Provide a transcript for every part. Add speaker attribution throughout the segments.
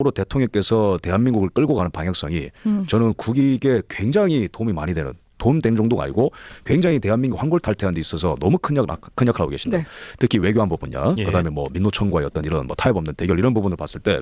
Speaker 1: 으로 대통령께서 대한민국을 끌고 가는 방향성이 저는 국익에 굉장히 도움이 많이 되는 도움된 정도가 아니고 굉장히 대한민국 환골탈태하는 데 있어서 너무 큰 역할을 하고 계신다.
Speaker 2: 네.
Speaker 1: 특히 외교안보 분야,
Speaker 3: 예.
Speaker 1: 그다음에 뭐 민노총과의 어떤 이런 뭐 타협 없는 대결 이런 부분을 봤을 때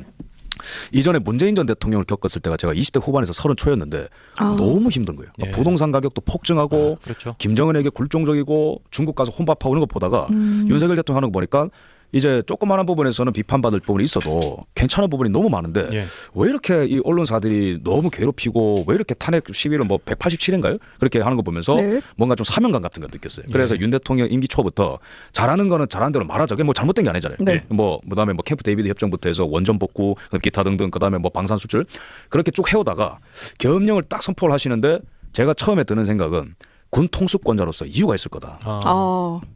Speaker 1: 이전에 문재인 전 대통령을 겪었을 때가 제가 20대 후반에서 30초였는데 너무 힘든 거예요.
Speaker 3: 예.
Speaker 1: 부동산 가격도 폭증하고
Speaker 3: 그렇죠.
Speaker 1: 김정은에게 굴종적이고 중국 가서 혼밥하고 이런 거 보다가 윤석열 대통령 하는 거 보니까 이제 조그마한 부분에서는 비판받을 부분이 있어도 괜찮은 부분이 너무 많은데
Speaker 3: 예.
Speaker 1: 왜 이렇게 이 언론사들이 너무 괴롭히고 왜 이렇게 탄핵 시위를 뭐 187인가요? 그렇게 하는 거 보면서
Speaker 2: 네.
Speaker 1: 뭔가 좀 사명감 같은 걸 느꼈어요. 그래서
Speaker 3: 예.
Speaker 1: 윤 대통령 임기 초부터 잘하는 거는 잘하는 대로 말하자. 그게 뭐 잘못된 게 아니잖아요.
Speaker 2: 네.
Speaker 1: 뭐 그다음에 뭐 캠프 데이비드 협정부터 해서 원전 복구, 기타 등등 그다음에 뭐 방산 수출 그렇게 쭉 해오다가 계엄령을 딱 선포를 하시는데 제가 처음에 드는 생각은 군 통수권자로서 이유가 있을 거다.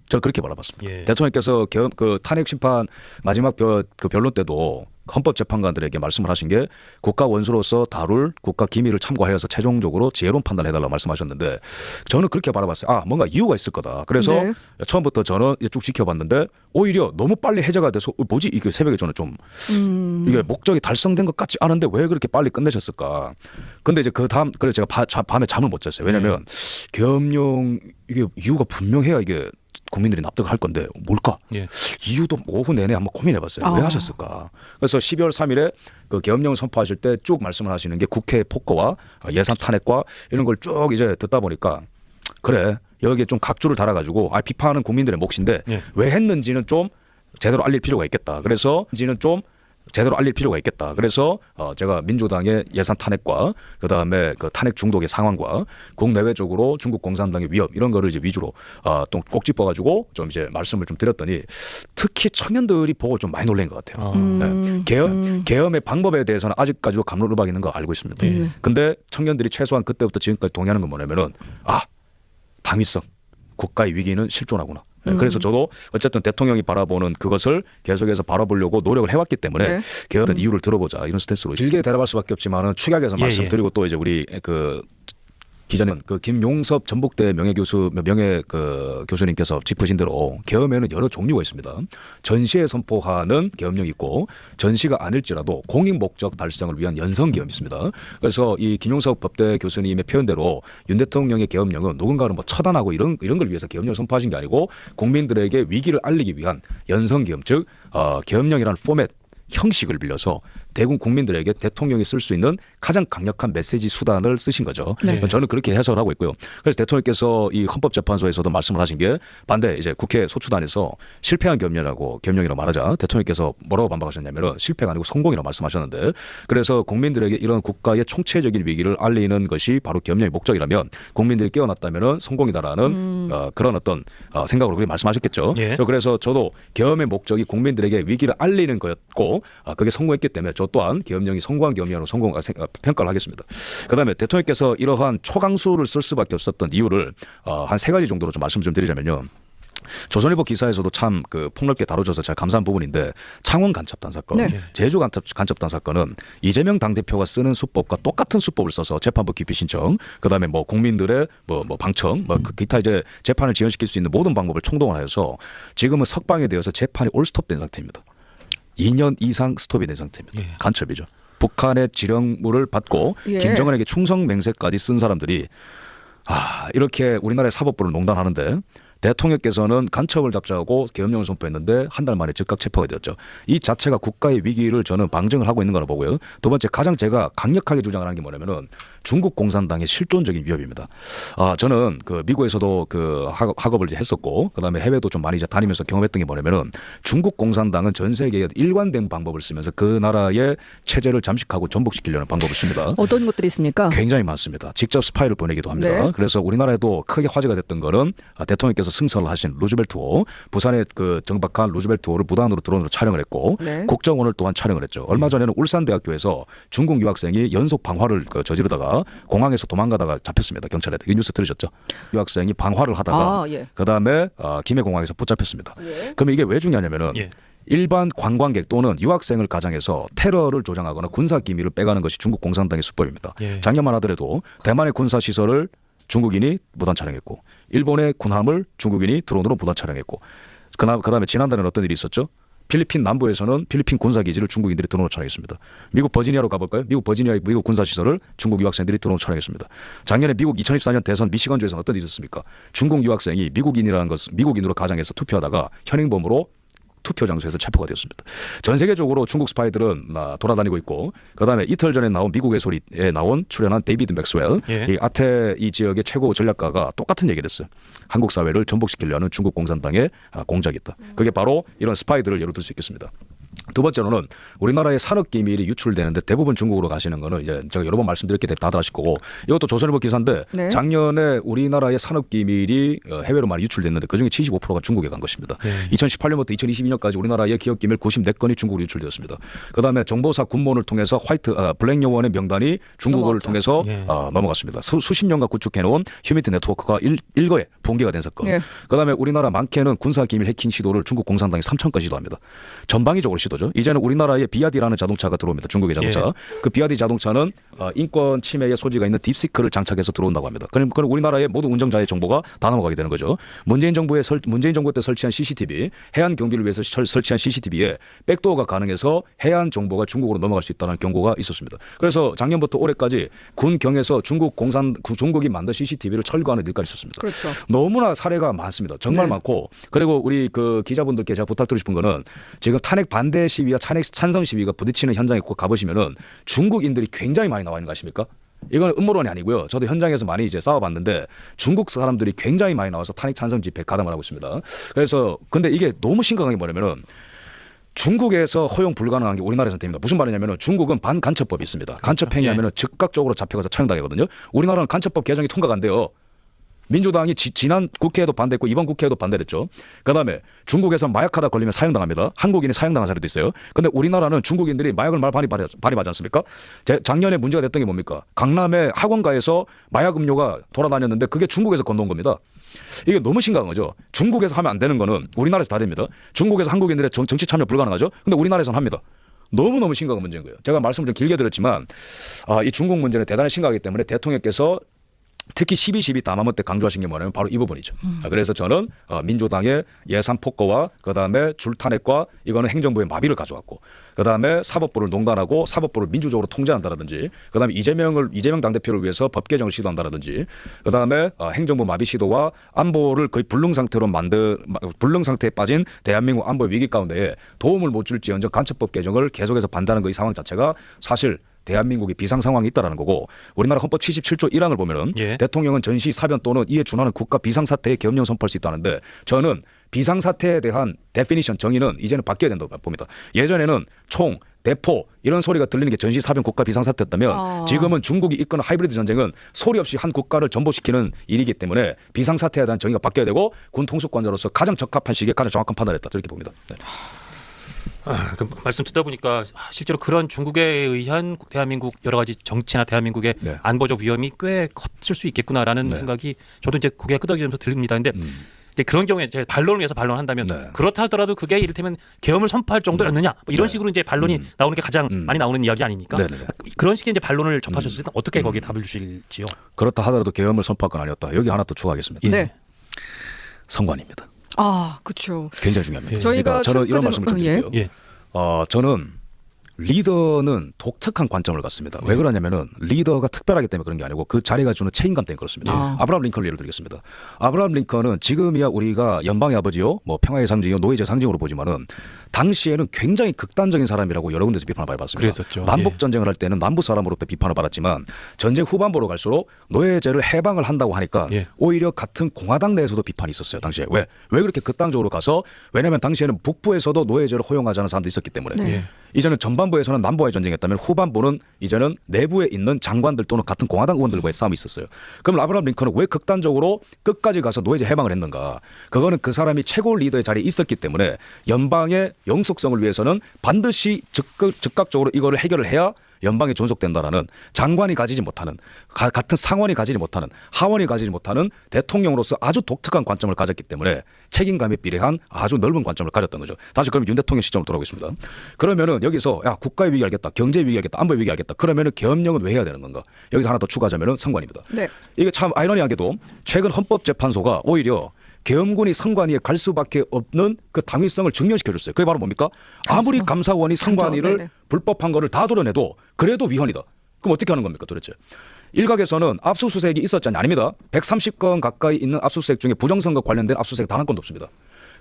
Speaker 1: 저 그렇게 바라봤습니다.
Speaker 3: 예.
Speaker 1: 대통령께서 그 탄핵 심판 마지막 그 변론 때도 헌법재판관들에게 말씀을 하신 게 국가 원수로서 다룰 국가 기밀을 참고하여서 최종적으로 지혜로운 판단해달라고 말씀하셨는데 저는 그렇게 바라봤어요. 아 뭔가 이유가 있을 거다. 그래서
Speaker 2: 네.
Speaker 1: 처음부터 저는 쭉 지켜봤는데 오히려 너무 빨리 해제가 돼서 뭐지 이게 새벽에 저는 좀 이게 목적이 달성된 것 같지 않은데 왜 그렇게 빨리 끝내셨을까? 근데 이제 그 다음 그래서 제가 밤에 잠을 못 잤어요. 왜냐하면 계엄령 이게 이유가 분명해야 이게 국민들이 납득을 할 건데 뭘까?
Speaker 3: 예.
Speaker 1: 이유도 오후 내내 한번 고민해봤어요. 왜 하셨을까? 그래서 12월 3일에 그 계엄령을 선포하실 때 쭉 말씀을 하시는 게 국회 폭거와 예산 탄핵과 이런 걸 쭉 이제 듣다 보니까 그래 여기에 좀 각주를 달아가지고 비판은 국민들의 몫인데
Speaker 3: 예.
Speaker 1: 왜 했는지는 좀 제대로 알릴 필요가 있겠다. 그래서 지는 좀 제대로 알릴 필요가 있겠다. 그래서 제가 민주당의 예산 탄핵과 그다음에 그 탄핵 중독의 상황과 국내외적으로 중국 공산당의 위협 이런 거를 이제 위주로 또 꼭 짚어가지고 좀 이제 말씀을 좀 드렸더니 특히 청년들이 보고 좀 많이 놀란 것 같아요. 네. 계엄의 방법에 대해서는 아직까지도 갑론을박이 있는 거 알고 있습니다. 근데 청년들이 최소한 그때부터 지금까지 동의하는 건 뭐냐면은 당위성 국가의 위기는 실존하구나. 그래서 저도 어쨌든 대통령이 바라보는 그것을 계속해서 바라보려고 노력을 해왔기 때문에
Speaker 2: 네.
Speaker 1: 계엄의 이유를 들어보자 이런 스탠스로 길게 대답할 수밖에 없지만은 축약해서
Speaker 3: 예,
Speaker 1: 말씀드리고 또 이제 우리 그 기자님 그 김용섭 전북대 교수님께서 짚으신 대로 계엄에는 여러 종류가 있습니다. 전시에 선포하는 계엄령이 있고 전시가 아닐지라도 공익 목적 달성을 위한 연성 계엄이 있습니다. 그래서 이 김용섭 법대 교수님의 표현대로 윤 대통령의 계엄령은 누군가를 뭐 처단하고 이런 걸 위해서 계엄령을 선포하신 게 아니고 국민들에게 위기를 알리기 위한 연성 계엄 즉 계엄령이라는 포맷 형식을 빌려서 대국 국민들에게 대통령이 쓸 수 있는 가장 강력한 메시지 수단을 쓰신 거죠.
Speaker 2: 네.
Speaker 1: 저는 그렇게 해석을 하고 있고요. 그래서 대통령께서 이 헌법재판소에서도 말씀을 하신 게 반대 이제 국회 소추단에서 실패한 계엄령이라고 말하자 대통령께서 뭐라고 반박하셨냐면은 실패가 아니고 성공이라고 말씀하셨는데 그래서 국민들에게 이런 국가의 총체적인 위기를 알리는 것이 바로 계엄령의 목적이라면 국민들이 깨어났다면은 성공이다라는 그런 어떤 생각으로 그렇게 말씀하셨겠죠.
Speaker 3: 예.
Speaker 1: 그래서 저도 계엄의 목적이 국민들에게 위기를 알리는 거였고 그게 성공했기 때문에 저 또한 계엄령이 성공한 계엄령으로 평가를 하겠습니다. 그다음에 대통령께서 이러한 초강수를 쓸 수밖에 없었던 이유를 한 3가지 정도로 좀 말씀 좀 드리자면요. 조선일보 기사에서도 참 그 폭넓게 다뤄져서 제가 감사한 부분인데 창원 간첩단 사건,
Speaker 2: 네.
Speaker 1: 제주 간첩단 사건은 이재명 당대표가 쓰는 수법과 똑같은 수법을 써서 재판부 기피 신청, 그다음에 뭐 국민들의 뭐 방청, 그 기타 이제 재판을 지연시킬 수 있는 모든 방법을 총동원 하여서 지금은 석방에 되어서 재판이 올 스톱된 상태입니다. 2년 이상 스톱이 된 상태입니다.
Speaker 3: 예.
Speaker 1: 간첩이죠. 북한의 지령물을 받고
Speaker 2: 예.
Speaker 1: 김정은에게 충성 맹세까지 쓴 사람들이 이렇게 우리나라의 사법부를 농단하는데 대통령께서는 간첩을 잡자고 계엄령을 선포했는데 한 달 만에 즉각 체포가 되었죠. 이 자체가 국가의 위기를 저는 방증을 하고 있는 거라 보고요. 두 번째 가장 제가 강력하게 주장하는 게 뭐냐면은 중국 공산당의 실존적인 위협입니다. 저는 그 미국에서도 그 학업을 이제 했었고 그다음에 해외도 좀 많이 이제 다니면서 경험했던 게 뭐냐면은 중국 공산당은 전 세계에 일관된 방법을 쓰면서 그 나라의 체제를 잠식하고 전복시키려는 방법을 씁니다.
Speaker 2: 어떤 것들이 있습니까?
Speaker 1: 굉장히 많습니다. 직접 스파이를 보내기도 합니다.
Speaker 2: 네.
Speaker 1: 그래서 우리나라에도 크게 화제가 됐던 거는 대통령께서 승선을 하신 루즈벨트호, 부산에 그 정박한 루즈벨트호를 무단으로 드론으로 촬영을 했고
Speaker 2: 네.
Speaker 1: 국정원을 또한 촬영을 했죠. 얼마 전에는 울산대학교에서 중국 유학생이 연속 방화를 저지르다가 공항에서 도망가다가 잡혔습니다. 경찰에. 이 뉴스 들으셨죠? 유학생이 방화를 하다가
Speaker 2: 예.
Speaker 1: 그다음에 김해공항에서 붙잡혔습니다.
Speaker 2: 예.
Speaker 1: 그럼 이게 왜 중요하냐면은
Speaker 3: 예.
Speaker 1: 일반 관광객 또는 유학생을 가장해서 테러를 조장하거나 군사 기밀을 빼가는 것이 중국 공산당의 수법입니다.
Speaker 3: 예.
Speaker 1: 작년만 하더라도 대만의 군사 시설을 중국인이 무단 촬영했고 일본의 군함을 중국인이 드론으로 무단 촬영했고 그다음에 지난달에는 어떤 일이 있었죠? 필리핀 남부에서는 필리핀 군사기지를 중국인들이 드론으로 촬영했습니다. 미국 버지니아로 가볼까요? 미국 버지니아의 미국 군사시설을 중국 유학생들이 드론으로 촬영했습니다. 작년에 미국 2014년 대선 미시건주에서는 어떤 일이 있었습니까? 중국 유학생이 미국인이라는 것을 미국인으로 가장해서 투표하다가 현행범으로 투표 장소에서 체포가 되었습니다. 전 세계적으로 중국 스파이들은 돌아다니고 있고, 그다음에 이틀 전에 나온 미국의 소리에 나온 출연한 데이비드 맥스웰, 이 아태 이 지역의 최고 전략가가 똑같은 얘기를 했어요. 한국 사회를 전복시키려는 중국 공산당의 공작이 있다. 그게 바로 이런 스파이들을 예로 들 수 있겠습니다. 두 번째로는 우리나라의 산업 기밀이 유출되는데 대부분 중국으로 가시는 거는 이제 제가 여러 번 말씀드렸기 때문에 다들 아실 거고, 이것도 조선일보 기사인데 네. 작년에 우리나라의 산업 기밀이 해외로 많이 유출됐는데 그중에 75%가 중국에 간 것입니다. 네. 2018년부터 2022년까지 우리나라의 기업 기밀 94건이 중국으로 유출되었습니다. 그다음에 정보사 군무원을 통해서 블랙 요원의 명단이 중국어를 통해서 넘어갔습니다. 수십 년간 구축해놓은 휴미트 네트워크가 일거에 붕괴가 된 사건. 네. 그다음에 우리나라 많게는 군사 기밀 해킹 시도를 중국 공산당이 3,000건 시도합니다. 전방위적으로 시도죠. 이제는 우리나라에 비아디라는 자동차가 들어옵니다. 중국의 자동차. 그 비아디 자동차는 인권 침해의 소지가 있는 딥시크를 장착해서 들어온다고 합니다. 그럼 우리나라의 모든 운전자의 정보가 다 넘어가게 되는 거죠. 문재인 정부 때 설치한 CCTV, 해안 경비를 위해서 설치한 CCTV에 백도어가 가능해서 해안 정보가 중국으로 넘어갈 수 있다는 경고가 있었습니다. 그래서 작년부터 올해까지 군경에서 중국이 만든 CCTV를 철거하는 일까지 있었습니다. 그렇죠. 너무나 사례가 많습니다. 정말 많고, 그리고 우리 그 기자분들께 제가 부탁드리고 싶은 거는 지금 탄핵 반대 시위와 찬성 시위가 부딪히는 현장에 꼭 가보시면은 중국인들이 굉장히 많이 나와 있는 거 아십니까? 이건 음모론이 아니고요. 저도 현장에서 많이 이제 싸워봤는데 중국 사람들이 굉장히 많이 나와서 탄핵 찬성 집회 가담을 하고 있습니다. 그래서 근데 이게 너무 심각한 게 뭐냐면은 중국에서 허용 불가능한 게 우리나라에서는 됩니다. 무슨 말이냐면은 중국은 반간첩법이 있습니다. 간첩 행위하면은 즉각적으로 잡혀가서 처형당하거든요. 우리나라는 간첩법 개정이 통과가 안 돼요. 민주당이 지난 국회에도 반대했고 이번 국회에도 반대를 했죠. 그다음에 중국에서 마약하다 걸리면 사형당합니다. 한국인이 사형당한 사례도 있어요. 그런데 우리나라는 중국인들이 마약을 많이 발입하지 않습니까? 작년에 문제가 됐던 게 뭡니까? 강남의 학원가에서 마약 음료가 돌아다녔는데 그게 중국에서 건너온 겁니다. 이게 너무 심각한 거죠. 중국에서 하면 안 되는 거는 우리나라에서 다 됩니다. 중국에서 한국인들의 정치 참여 불가능하죠. 근데 우리나라에서는 합니다. 너무너무 심각한 문제인 거예요. 제가 말씀을 좀 길게 드렸지만 이 중국 문제는 대단히 심각하기 때문에 대통령께서 특히 12.12 담화문 때 강조하신 게 뭐냐면 바로 이 부분이죠. 그래서 저는 민주당의 예산 폭거와 그다음에 줄탄핵과 이거는 행정부의 마비를 가져왔고, 그다음에 사법부를 농단하고 사법부를 민주적으로 통제한다라든지, 그다음에 이재명 당대표를 위해서 법 개정을 시도한다라든지, 그다음에 행정부 마비 시도와 안보를 거의 불능 상태에 빠진 대한민국 안보 위기 가운데에 도움을 못 줄지언정 간첩법 개정을 계속해서 반대하는 이 상황 자체가 사실 대한민국이 비상 상황이 있다라는 거고, 우리나라 헌법 77조 1항을 보면은 대통령은 전시 사변 또는 이에 준하는 국가 비상사태에 계엄령 선포할 수 있다는데, 저는 비상사태에 대한 데피니션 정의는 이제는 바뀌어야 된다고 봅니다. 예전에는 총, 대포 이런 소리가 들리는 게 전시 사변 국가 비상사태였다면 지금은 중국이 이끄는 하이브리드 전쟁은 소리 없이 한 국가를 전복시키는 일이기 때문에 비상사태에 대한 정의가 바뀌어야 되고 군 통수권자로서 가장 적합한 시기에 가장 정확한 판단을 했다, 저렇게 봅니다. 네.
Speaker 2: 그 말씀 듣다 보니까 실제로 그런 중국에 의한 대한민국 여러 가지 정치나 대한민국의 안보적 위험이 꽤 컸을 수 있겠구나라는 생각이 저도 이제 고개가 끄덕이면서 들립니다. 근데 이제 그런 경우에 제 반론을 위해서 반론한다면 그렇다 하더라도 그게 이를테면 계엄을 선포할 정도였느냐 뭐 이런 식으로 이제 반론이 나오는 게 가장 많이 나오는 이야기 아닙니까? 그런 식의 이제 반론을 접하셨을 때 어떻게 거기에 답을 주실지요?
Speaker 1: 그렇다 하더라도 계엄을 선포할 건 아니었다. 여기 하나 또 추가하겠습니다.
Speaker 3: 네.
Speaker 1: 선관입니다.
Speaker 3: 그렇죠.
Speaker 1: 굉장히 중요합니다. 그러니까 저는 이런 말씀을 좀 드릴게요. 저는 리더는 독특한 관점을 갖습니다. 왜 그러냐면은 리더가 특별하기 때문에 그런 게 아니고 그 자리가 주는 책임감 때문에 그렇습니다. 아브라함 링컨을 예를 들겠습니다. 아브라함 링컨은 지금이야 우리가 연방의 아버지요, 뭐 평화의 상징이요, 노예제 상징으로 보지만은 당시에는 굉장히 극단적인 사람이라고 여러 군데서 비판을 많이 받았습니다.
Speaker 2: 그랬었죠.
Speaker 1: 남북 전쟁을 할 때는 남부 사람으로부터 비판을 받았지만 전쟁 후반부로 갈수록 노예제를 해방을 한다고 하니까 오히려 같은 공화당 내에서도 비판이 있었어요. 당시에 왜 그렇게 극단적으로 가서, 왜냐하면 당시에는 북부에서도 노예제를 허용하지 않은 사람도 있었기 때문에 이제는 전반부에서는 남부와의 전쟁했다면 후반부는 이제는 내부에 있는 장관들 또는 같은 공화당 의원들과의 싸움이 있었어요. 그럼 아브라함 링컨은 왜 극단적으로 끝까지 가서 노예제 해방을 했는가? 그거는 그 사람이 최고 리더의 자리에 있었기 때문에 연방의 영속성을 위해서는 반드시 즉각적으로 이거를 해결을 해야 연방이 존속된다라는, 장관이 가지지 못하는, 같은 상원이 가지지 못하는, 하원이 가지지 못하는 대통령으로서 아주 독특한 관점을 가졌기 때문에 책임감에 비례한 아주 넓은 관점을 가졌던 거죠. 다시 그러면 윤 대통령 시점으로 돌아오겠습니다. 그러면은 여기서 국가의 위기 알겠다, 경제 위기 알겠다, 안보의 위기 알겠다. 그러면은 계엄령은 왜 해야 되는 건가? 여기서 하나 더 추가하자면은 선관입니다. 이게 참 아이러니하게도 최근 헌법재판소가 오히려 계엄군이 선관위에 갈 수밖에 없는 그 당위성을 증명시켜 줬어요. 그게 바로 뭡니까? 아무리 감사원이 선관위를
Speaker 3: 네네.
Speaker 1: 불법한 거를 다 드러내도 그래도 위헌이다. 그럼 어떻게 하는 겁니까 도대체? 일각에서는 압수수색이 있었지 않냐? 아닙니다. 130건 가까이 있는 압수수색 중에 부정선거 관련된 압수수색 단 한 건도 없습니다.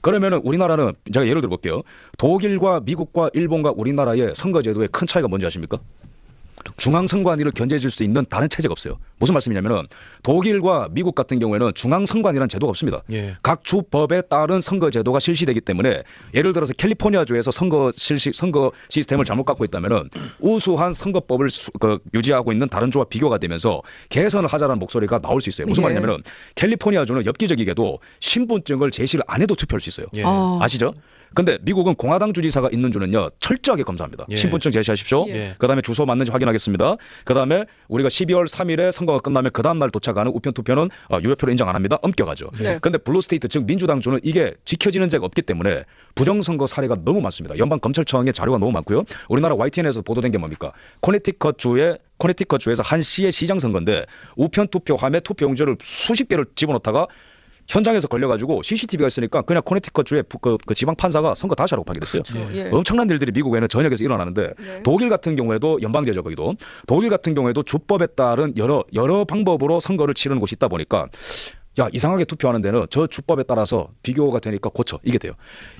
Speaker 1: 그러면은 우리나라는 제가 예를 들어 볼게요. 독일과 미국과 일본과 우리나라의 선거제도의 큰 차이가 뭔지 아십니까? 중앙선관위를 견제해 줄 수 있는 다른 체제가 없어요. 무슨 말씀이냐면은 독일과 미국 같은 경우에는 중앙선관위라는 제도가 없습니다.
Speaker 2: 예.
Speaker 1: 각 주법에 따른 선거제도가 실시되기 때문에 예를 들어서 캘리포니아주에서 선거 시스템을 잘못 갖고 있다면은 우수한 선거법을 유지하고 있는 다른 주와 비교가 되면서 개선을 하자라는 목소리가 나올 수 있어요. 무슨
Speaker 3: 예.
Speaker 1: 말이냐면은 캘리포니아주는 엽기적이게도 신분증을 제시를 안 해도 투표할 수 있어요.
Speaker 2: 예.
Speaker 1: 아시죠? 근데 미국은 공화당 주지사가 있는 주는요 철저하게 검사합니다.
Speaker 2: 예.
Speaker 1: 신분증 제시하십시오.
Speaker 2: 예.
Speaker 1: 그다음에 주소 맞는지 확인하겠습니다. 그다음에 우리가 12월 3일에 선거가 끝나면 그 다음 날 도착하는 우편 투표는 유효표를 인정 안 합니다. 엄격하죠.
Speaker 3: 네.
Speaker 1: 근데 블루스테이트 즉 민주당 주는 이게 지켜지는 죄가 없기 때문에 부정선거 사례가 너무 많습니다. 연방 검찰청의 자료가 너무 많고요. 우리나라 YTN에서 보도된 게 뭡니까? 코네티컷 주에서 한 시의 시장 선거인데 우편 투표함에 투표용지를 수십 개를 집어넣다가 현장에서 걸려가지고 CCTV가 있으니까 그냥 코네티컷 주의 그 지방 판사가 선거 다시 하라고 판결했어요.
Speaker 3: 예.
Speaker 1: 엄청난 일들이 미국에는 전역에서 일어나는데
Speaker 3: 네.
Speaker 1: 독일 같은 경우에도 연방제죠 거기도. 독일 같은 경우에도 주법에 따른 여러 방법으로 선거를 치르는 곳이 있다 보니까 야 이상하게 투표하는 데는 저 주법에 따라서 비교가 되니까 고쳐 이게 돼요.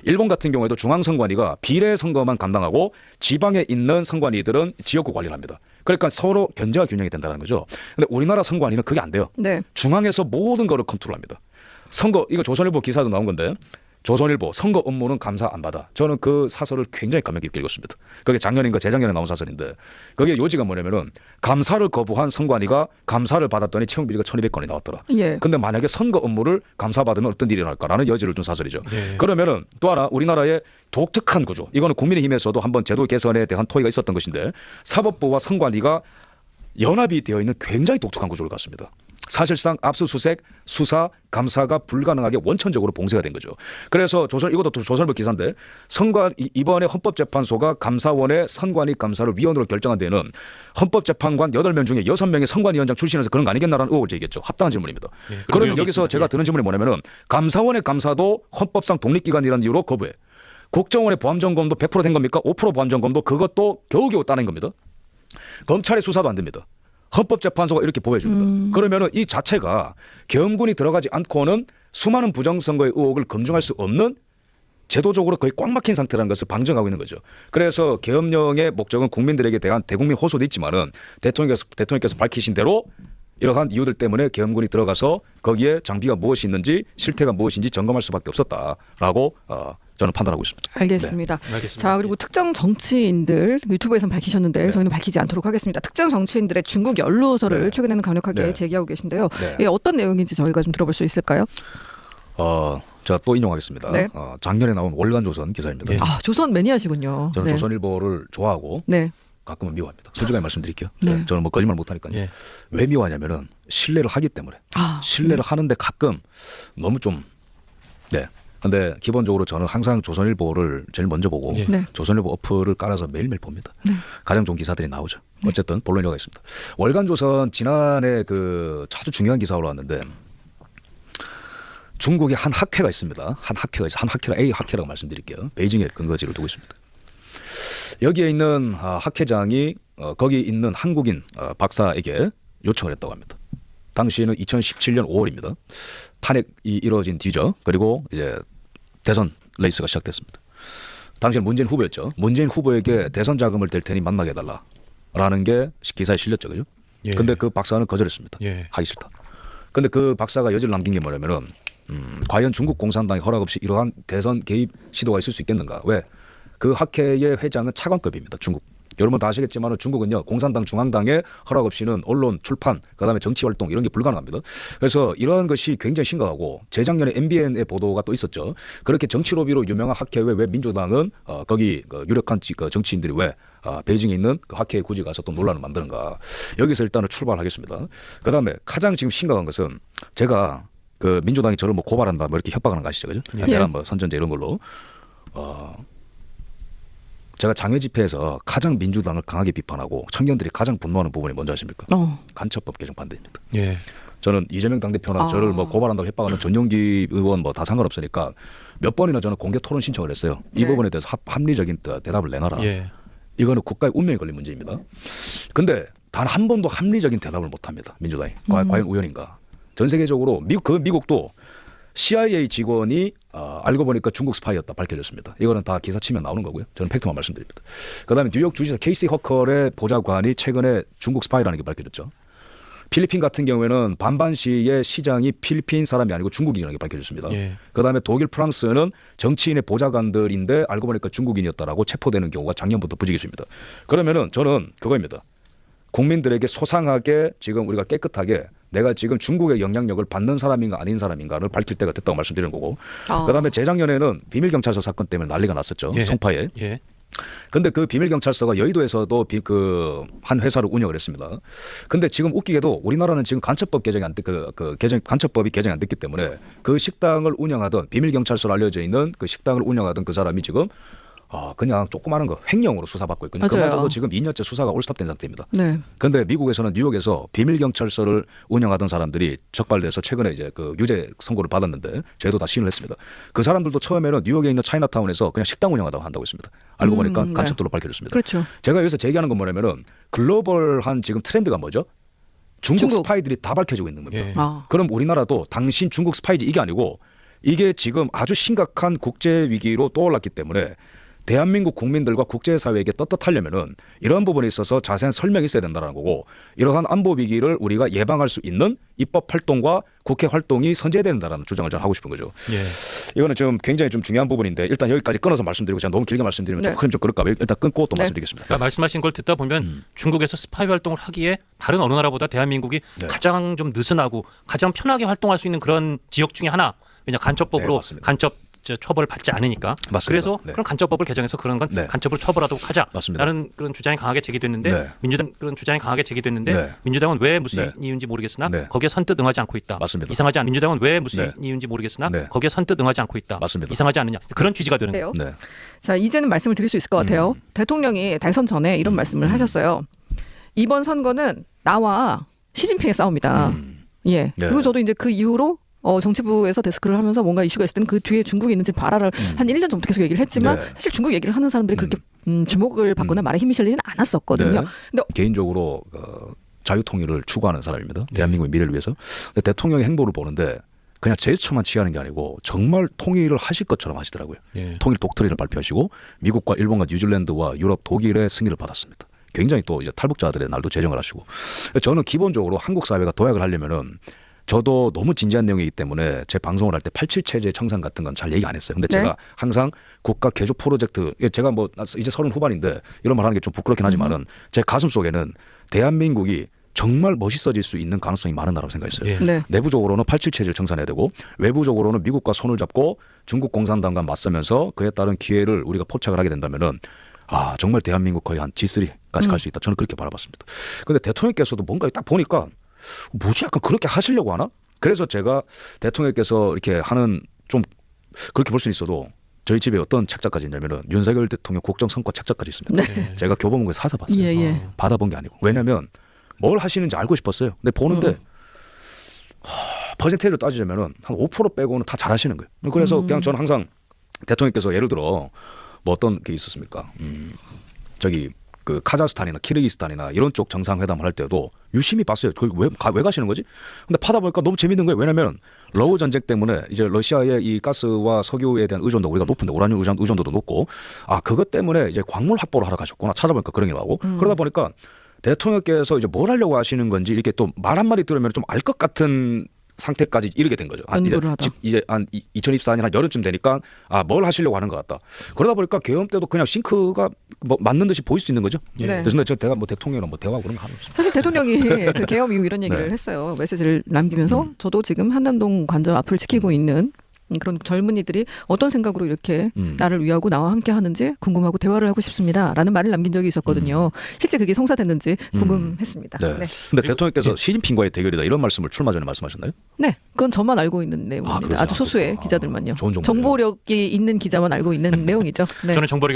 Speaker 1: 일본 같은 경우에도 중앙선관위가 비례 선거만 감당하고 지방에 있는 선관위들은 지역구 관리를 합니다. 그러니까 서로 견제와 균형이 된다는 거죠. 근데 우리나라 선관위는 그게 안 돼요.
Speaker 3: 네.
Speaker 1: 중앙에서 모든 거를 컨트롤합니다. 선거 이거 조선일보 기사도 나온 건데 조선일보 선거 업무는 감사 안 받아. 저는 그 사설을 굉장히 감명 깊게 읽었습니다. 그게 작년인가 재작년에 나온 사설인데 거기에 요지가 뭐냐면은 감사를 거부한 선관위가 감사를 받았더니 채용 비리가 1,200건이 나왔더라.
Speaker 3: 예.
Speaker 1: 근데 만약에 선거 업무를 감사받으면 어떤 일이 일어날까라는 여지를 둔 사설이죠.
Speaker 2: 예.
Speaker 1: 그러면은 또 하나 우리나라의 독특한 구조. 이거는 국민의힘에서도 한번 제도 개선에 대한 토의가 있었던 것인데 사법부와 선관위가 연합이 되어 있는 굉장히 독특한 구조를 갖습니다. 사실상 압수수색, 수사, 감사가 불가능하게 원천적으로 봉쇄가 된 거죠. 그래서 이것도 조선일보 기사인데 이번에 헌법재판소가 감사원의 선관위 감사를 위원으로 결정한 데는 헌법재판관 8명 중에 6명이 선관위원장 출신에서 그런 거 아니겠나라는 의혹을 제기했죠. 합당한 질문입니다.
Speaker 2: 예,
Speaker 1: 그러면
Speaker 2: 의혹이
Speaker 1: 여기서
Speaker 2: 있습니다.
Speaker 1: 제가 드는 질문이 뭐냐면은 감사원의 감사도 헌법상 독립기관이라는 이유로 거부해. 국정원의 보안점검도 100% 된 겁니까? 5% 보안점검도 그것도 겨우겨우 따낸 겁니다. 검찰의 수사도 안 됩니다. 헌법재판소가 이렇게 보여줍니다. 그러면은 이 자체가 계엄군이 들어가지 않고는 수많은 부정선거의 의혹을 검증할 수 없는 제도적으로 거의 꽉 막힌 상태라는 것을 방증하고 있는 거죠. 그래서 계엄령의 목적은 국민들에게 대한 대국민 호소도 있지만은 대통령께서 밝히신 대로 이러한 이유들 때문에 계엄군이 들어가서 거기에 장비가 무엇이 있는지 실태가 무엇인지 점검할 수밖에 없었다라고 저는 판단하고 있습니다.
Speaker 3: 알겠습니다.
Speaker 2: 알겠습니다.
Speaker 3: 자, 그리고 특정 정치인들 유튜브에서는 밝히셨는데 저희는 밝히지 않도록 하겠습니다. 특정 정치인들의 중국 연루설을
Speaker 1: 네.
Speaker 3: 최근에는 강력하게
Speaker 1: 네.
Speaker 3: 제기하고 계신데요.
Speaker 1: 네.
Speaker 3: 이게 어떤 내용인지 저희가 좀 들어볼 수 있을까요?
Speaker 1: 제가 또 인용하겠습니다.
Speaker 3: 네.
Speaker 1: 작년에 나온 월간조선 기사입니다.
Speaker 2: 예.
Speaker 3: 아, 조선 매니아시군요.
Speaker 1: 저는
Speaker 3: 네.
Speaker 1: 조선일보를 좋아하고
Speaker 3: 네.
Speaker 1: 가끔은 미워합니다. 솔직하게 말씀드릴게요.
Speaker 3: 네.
Speaker 1: 저는 뭐 거짓말 못하니까요.
Speaker 2: 예.
Speaker 1: 왜 미워하냐면은 신뢰를 하기 때문에.
Speaker 3: 아,
Speaker 1: 신뢰를 하는데 가끔 너무 좀 네. 근데 기본적으로 저는 항상 조선일보를 제일 먼저 보고
Speaker 2: 예.
Speaker 3: 네.
Speaker 1: 조선일보 어플을 깔아서 매일매일 봅니다. 가장 좋은 기사들이 나오죠. 어쨌든 본론이가 있습니다. 월간조선 지난해 그 아주 중요한 기사 올라왔는데 중국에 한 학회가 있습니다. 한 학회가 A 학회라고 말씀드릴게요. 베이징에 근거지를 두고 있습니다. 여기에 있는 학회장이 거기 있는 한국인 박사에게 요청을 했다고 합니다. 당시에는 2017년 5월입니다. 탄핵이 이루어진 뒤죠. 그리고 이제 대선 레이스가 시작됐습니다. 당시에는 문재인 후보였죠. 문재인 후보에게 대선 자금을 댈 테니 만나게 해달라라는 게 기사에 실렸죠. 그죠?
Speaker 2: 예.
Speaker 1: 근데 그 박사는 거절했습니다.
Speaker 2: 예.
Speaker 1: 하기 싫다. 근데 그 박사가 여지를 남긴 게 뭐냐면은 과연 중국 공산당이 허락 없이 이러한 대선 개입 시도가 있을 수 있겠는가? 왜? 그 학회의 회장은 차관급입니다. 중국. 여러분 다 아시겠지만 중국은요 공산당 중앙당의 허락 없이는 언론 출판 그다음에 정치 활동 이런 게 불가능합니다. 그래서 이러한 것이 굉장히 심각하고 재작년에 MBN의 보도가 또 있었죠. 그렇게 정치 로비로 유명한 학회에 왜 민주당은 거기 유력한 정치인들이 왜 베이징에 있는 그 학회에 굳이 가서 또 논란을 만드는가. 여기서 일단은 출발하겠습니다. 그다음에 가장 지금 심각한 것은 제가 그 민주당이 저를 뭐 고발한다 뭐 이렇게 협박하는 거 아시죠, 그죠?
Speaker 3: 예.
Speaker 1: 내란 뭐 선전제 이런 걸로. 제가 장외 집회에서 가장 민주당을 강하게 비판하고 청년들이 가장 분노하는 부분이 뭔지 아십니까? 간첩법 개정 반대입니다.
Speaker 2: 예.
Speaker 1: 저는 이재명 당대표나 저를 뭐 고발한다고 협박하는 전용기 의원 뭐 다 상관없으니까 몇 번이나 저는 공개 토론 신청을 했어요. 이
Speaker 3: 네.
Speaker 1: 부분에 대해서 합리적인 대답을 내놔라.
Speaker 2: 예.
Speaker 1: 이거는 국가의 운명에 걸린 문제입니다. 근데 단 한 번도 합리적인 대답을 못합니다. 민주당이. 과연 우연인가. 전 세계적으로 미국도 CIA 직원이 알고 보니까 중국 스파이였다 밝혀졌습니다. 이거는 다 기사 치면 나오는 거고요. 저는 팩트만 말씀드립니다. 그다음에 뉴욕 주지사 케이시 허컬의 보좌관이 최근에 중국 스파이라는 게 밝혀졌죠. 필리핀 같은 경우에는 반반시의 시장이 필리핀 사람이 아니고 중국인이라는 게 밝혀졌습니다.
Speaker 2: 예.
Speaker 1: 그다음에 독일, 프랑스는 정치인의 보좌관들인데 알고 보니까 중국인이었다라고 체포되는 경우가 작년부터 부지기수입니다. 그러면은 저는 그거입니다. 국민들에게 소상하게 지금 우리가 깨끗하게 내가 지금 중국의 영향력을 받는 사람인가 아닌 사람인가를 밝힐 때가 됐다고 말씀드리는 거고. 그다음에 재작년에는 비밀경찰서 사건 때문에 난리가 났었죠.
Speaker 2: 예.
Speaker 1: 송파에.
Speaker 2: 예.
Speaker 1: 근데 그 비밀경찰서가 여의도에서도 그 한 회사를 운영을 했습니다. 근데 지금 웃기게도 우리나라는 지금 간첩법 개정이 간첩법이 개정이 안 됐기 때문에 그 식당을 운영하던 비밀경찰서로 알려져 있는 그 식당을 운영하던 그 사람이 지금 그냥 조그마한 거 횡령으로 수사받고 있거든요.
Speaker 3: 맞아요.
Speaker 1: 그마저도 지금 2년째 수사가 올스톱된 상태입니다.
Speaker 3: 네.
Speaker 1: 근데 미국에서는 뉴욕에서 비밀경찰서를 운영하던 사람들이 적발돼서 최근에 이제 그 유죄 선고를 받았는데 죄도 다 시인을 했습니다. 그 사람들도 처음에는 뉴욕에 있는 차이나타운에서 그냥 식당 운영하다고 한다고 했습니다. 알고 보니까
Speaker 3: 네.
Speaker 1: 간첩들로 밝혀졌습니다.
Speaker 3: 그렇죠.
Speaker 1: 제가 여기서 제기하는 건 뭐냐면은 글로벌한 지금 트렌드가 뭐죠? 중국 스파이들이 다 밝혀지고 있는 겁니다.
Speaker 2: 예.
Speaker 1: 그럼 우리나라도 당신 중국 스파이지 이게 아니고 이게 지금 아주 심각한 국제 위기로 떠올랐기 때문에 대한민국 국민들과 국제사회에게 떳떳하려면은 이러한 부분에 있어서 자세한 설명이 있어야 된다는 거고 이러한 안보 위기를 우리가 예방할 수 있는 입법 활동과 국회 활동이 선제돼야 된다는 주장을 저는 하고 싶은 거죠.
Speaker 2: 예.
Speaker 1: 이거는 좀 굉장히 좀 중요한 부분인데 일단 여기까지 끊어서 말씀드리고 제가 너무 길게 말씀드리면
Speaker 3: 네.
Speaker 1: 좀 그럴까 봐 일단 끊고 또
Speaker 3: 네.
Speaker 1: 말씀드리겠습니다.
Speaker 2: 그러니까 말씀하신 걸 듣다 보면 중국에서 스파이 활동을 하기에 다른 어느 나라보다 대한민국이
Speaker 1: 네.
Speaker 2: 가장 좀 느슨하고 가장 편하게 활동할 수 있는 그런 지역 중에 하나. 왜냐 간첩법으로
Speaker 1: 네, 맞습니다.
Speaker 2: 간첩 처벌을 받지 않으니까.
Speaker 1: 맞습니다.
Speaker 2: 그래서
Speaker 1: 네.
Speaker 2: 그런 간첩법을 개정해서 그런 건
Speaker 1: 네.
Speaker 2: 간첩으로 처벌하도록 하자라는
Speaker 1: 맞습니다.
Speaker 2: 그런 주장이 강하게 제기됐는데
Speaker 1: 네.
Speaker 2: 민주당 그런 주장이 강하게 제기됐는데
Speaker 1: 네.
Speaker 2: 민주당은 왜 무슨
Speaker 1: 네.
Speaker 2: 이유인지 모르겠으나
Speaker 1: 네.
Speaker 2: 거기에 선뜻 응하지 않고 있다.
Speaker 1: 맞습니다.
Speaker 2: 이상하지 않. 민주당은 왜 무슨
Speaker 1: 네.
Speaker 2: 이유인지 모르겠으나
Speaker 1: 네.
Speaker 2: 거기에 선뜻 응하지 않고 있다.
Speaker 1: 맞습니다.
Speaker 2: 이상하지 않느냐. 그런 취지가 되는 거예요.
Speaker 3: 네요.
Speaker 1: 네.
Speaker 3: 자, 이제는 말씀을 드릴 수 있을 것 같아요. 대통령이 대선 전에 이런 말씀을 하셨어요. 이번 선거는 나와 시진핑의 싸움이다. 예.
Speaker 1: 네.
Speaker 3: 그리고 저도 이제 그 이후로 정치부에서 데스크를 하면서 뭔가 이슈가 있을 때는 그 뒤에 중국이 있는지 봐라를 한 1년 전부터 계속 얘기를 했지만
Speaker 1: 네.
Speaker 3: 사실 중국 얘기를 하는 사람들이 그렇게 주목을 받거나 말에 힘이 실리는 않았었거든요.
Speaker 1: 네.
Speaker 3: 근데
Speaker 1: 개인적으로 자유통일을 추구하는 사람입니다. 대한민국의 미래를 위해서. 근데 대통령의 행보를 보는데 그냥 제스처만 취하는 게 아니고 정말 통일을 하실 것처럼 하시더라고요.
Speaker 2: 예.
Speaker 1: 통일 독트린을 발표하시고 미국과 일본과 뉴질랜드와 유럽, 독일의 승인을 받았습니다. 굉장히 또 이제 탈북자들의 날도 제정을 하시고 저는 기본적으로 한국 사회가 도약을 하려면은 저도 너무 진지한 내용이기 때문에 제 방송을 할 때 87 체제 청산 같은 건 잘 얘기 안 했어요. 근데
Speaker 3: 네.
Speaker 1: 제가 항상 국가 개조 프로젝트 제가 뭐 이제 30 후반인데 이런 말 하는 게 좀 부끄럽긴 하지만은 제 가슴 속에는 대한민국이 정말 멋있어질 수 있는 가능성이 많은 나라라고 생각했어요.
Speaker 2: 예.
Speaker 3: 네.
Speaker 1: 내부적으로는 87 체제를 청산해야 되고 외부적으로는 미국과 손을 잡고 중국 공산당과 맞서면서 그에 따른 기회를 우리가 포착을 하게 된다면은 정말 대한민국 거의 한 G3까지 갈 수 있다. 저는 그렇게 바라봤습니다. 그런데 대통령께서도 뭔가 딱 보니까 뭐지 약간 그렇게 하시려고 하나? 그래서 제가 대통령께서 이렇게 하는 좀 그렇게 볼 수는 있어도 저희 집에 어떤 책자까지 있냐면은 윤석열 대통령 국정 성과 책자까지 있습니다.
Speaker 2: 네.
Speaker 1: 제가 교보문고에 사서 봤어요.
Speaker 3: 예, 예.
Speaker 1: 받아본 게 아니고. 왜냐하면 뭘 하시는지 알고 싶었어요. 근데 보는데 퍼센테이지로 따지자면은 한 5% 빼고는 다 잘하시는 거예요. 그래서 그냥 저는 항상 대통령께서 예를 들어 뭐 어떤 게 있었습니까? 저기 그 카자흐스탄이나 키르기스탄이나 이런 쪽 정상회담을 할 때도 유심히 봤어요. 왜 가시는 거지? 근데 파다 보니까 너무 재밌는 거예요. 왜냐하면 러우 전쟁 때문에 이제 러시아의 이 가스와 석유에 대한 의존도 우리가 높은데 우라늄 의존도도 높고 그것 때문에 이제 광물 확보를 하러 가셨구나. 찾아보니까 그런 게 나오고 그러다 보니까 대통령께서 이제 뭘 하려고 하시는 건지 이렇게 또 말 한마디 들으면 좀 알 것 같은 상태까지 이르게 된 거죠.
Speaker 3: 연구를 하다.
Speaker 1: 이제 한 2024년 한 여름쯤 되니까 뭘 하시려고 하는 것 같다. 그러다 보니까 계엄 때도 그냥 싱크가 뭐 맞는 듯이 보일 수 있는 거죠.
Speaker 3: 네.
Speaker 1: 그래서 제가 뭐 대통령이랑 뭐 대화하고 그런 거 하는 없습니다.
Speaker 3: 사실 대통령이 그 개엄 이후 이런 얘기를
Speaker 1: 네.
Speaker 3: 했어요. 메시지를 남기면서 저도 지금 한남동 관저 앞을 지키고 있는 그런 젊은이들이 어떤 생각으로 이렇게 나를 위하고 나와 함께 하는지 궁금하고 대화를 하고 싶습니다라는 말을 남긴 적이 있었거든요. 실제 그게 성사됐는지 궁금했습니다.
Speaker 1: 네.
Speaker 3: 네.
Speaker 1: 근데 대통령께서 시진핑과의 대결이다 이런 말씀을 출마 전에 말씀하셨나요?
Speaker 3: 네, 그건 저만 알고 있는 내용입니다.
Speaker 1: 그러세요?
Speaker 3: 아주 소수의 기자들만요.
Speaker 1: 좋은 정보네요.
Speaker 3: 정보력이 있는 기자만 알고 있는 내용이죠. 네.
Speaker 2: 저는 정보력이